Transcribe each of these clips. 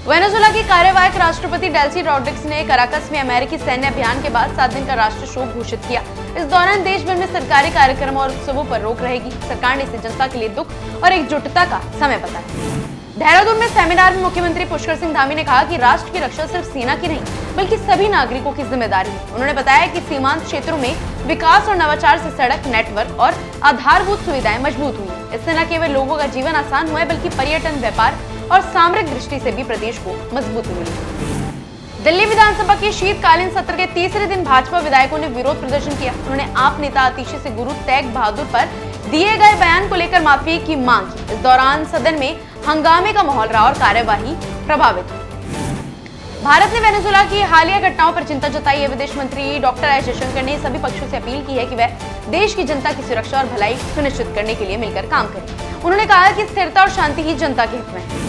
Venezuela की कार्यवाहक राष्ट्रपति डेल्सी रॉड्रिग्स ने कराकस में अमेरिकी सैन्य अभियान के बाद 7 दिन का राष्ट्रीय शोक घोषित किया। इस दौरान देश भर में सरकारी कार्यक्रमों और उत्सवों पर रोक रहेगी। सरकार ने इसे जनता के लिए दुख और एकजुटता का समय बताया। देहरादून में सेमिनार में मुख्यमंत्री पुष्कर सिंह धामी ने कहा कि राष्ट्र की रक्षा सिर्फ सेना की नहीं बल्कि सभी नागरिकों की जिम्मेदारी है। उन्होंने बताया कि सीमांत क्षेत्रों में विकास और नवाचार से सड़क, नेटवर्क और आधारभूत सुविधाएं मजबूत हुई। इससे न केवल लोगों का जीवन आसान हुआ है बल्कि पर्यटन, व्यापार और सामरिक दृष्टि से भी प्रदेश को मजबूती मिली। दिल्ली विधानसभा के शीतकालीन सत्र के तीसरे दिन भाजपा विधायकों ने विरोध प्रदर्शन किया। उन्होंने आप नेता आतिशी से गुरु तेग बहादुर पर दिए गए बयान को लेकर माफी की मांग की। इस दौरान सदन में हंगामे का माहौल रहा और कार्यवाही प्रभावित हुई। भारत ने वेनेजुएला की हालिया घटनाओं पर चिंता जताई है। विदेश मंत्री डॉक्टर एस जयशंकर ने सभी पक्षों से अपील की है कि वह देश की जनता की सुरक्षा और भलाई सुनिश्चित करने के लिए मिलकर काम करें। उन्होंने कहा कि स्थिरता और शांति ही जनता के हित में है।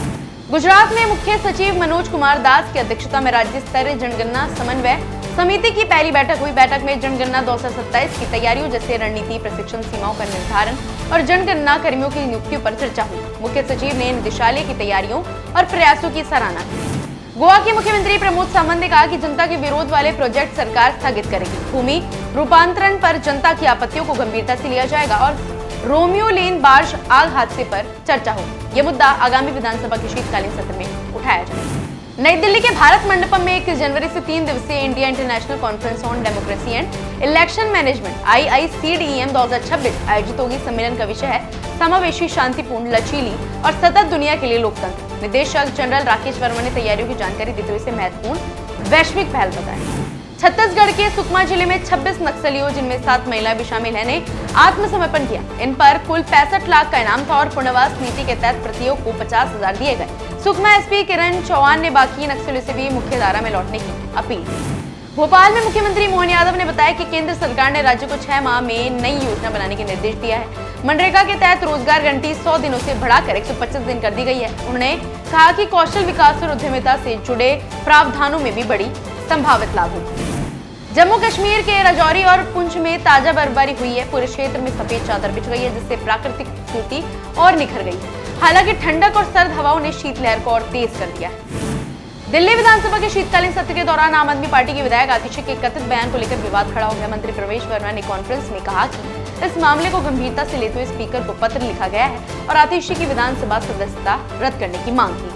गुजरात में मुख्य सचिव मनोज कुमार दास की अध्यक्षता में राज्य स्तरीय जनगणना समन्वय समिति की पहली बैठक हुई। बैठक में जनगणना 2027 की तैयारियों जैसे रणनीति, प्रशिक्षण, सीमाओं का निर्धारण और जनगणना कर्मियों की नियुक्तियों पर चर्चा हुई। मुख्य सचिव ने निदेशालय की तैयारियों और प्रयासों की सराहना की। गोवा के मुख्यमंत्री प्रमोद सावंत ने कहा कि जनता के विरोध वाले प्रोजेक्ट सरकार स्थगित करेगी। भूमि रूपांतरण पर जनता की आपत्तियों को गंभीरता से लिया जाएगा और रोमियो लेन बार्ज आग हादसे पर चर्चा होगी। यह मुद्दा आगामी विधानसभा के शीतकालीन सत्र में उठाया जाएगा। नई दिल्ली के भारत मंडपम में 21 जनवरी से 3 दिवसीय India international conference on democracy and election management IICDEM 2026 आयोजित होगी। सम्मेलन का विषय है समावेशी, शांतिपूर्ण, लचीली और सतत दुनिया के लिए लोकतंत्र। निदेशक जनरल राकेश वर्मा ने तैयारियों की जानकारी देते हुए इसे महत्वपूर्ण वैश्विक पहल बताया। छत्तीसगढ़ के सुकमा जिले में 26 नक्सलियों, जिनमें 7 महिलाएं भी शामिल हैं, ने आत्मसमर्पण किया। इन पर कुल 65 लाख का इनाम था और पुनर्वास नीति के तहत प्रतियों को 50,000 दिए गए। सुकमा SP किरण चौहान ने बाकी नक्सलियों से भी मुख्य धारा में लौटने की अपील की। भोपाल में मुख्यमंत्री मोहन यादव ने बताया कि केंद्र सरकार ने राज्य को 6 माह में नई योजना बनाने के निर्देश दिया है। मनरेगा के तहत रोजगार गारंटी 100 दिनों से बढ़ाकर 125 दिन कर दी गई है। उन्होंने कहा कि कौशल विकास और उद्यमिता से जुड़े प्रावधानों में भी बड़ी संभावित लाभ होगी। जम्मू कश्मीर के राजौरी और पुंछ में ताजा बर्फबारी हुई है। पूरे क्षेत्र में सफेद चादर बिछ गई है, जिससे प्राकृतिक खूबसूरती और निखर गई है। हालांकि ठंडक और सर्द हवाओं ने शीतलहर को और तेज कर दिया है। दिल्ली विधानसभा के शीतकालीन सत्र के दौरान आम आदमी पार्टी के विधायक आतिशी के कथित बयान को लेकर विवाद खड़ा हो गया। मंत्री प्रवेश वर्मा ने कॉन्फ्रेंस में कहा कि इस मामले को गंभीरता से लेते हुए स्पीकर को पत्र लिखा गया है और आतिशी की विधानसभा सदस्यता रद्द करने की मांग की।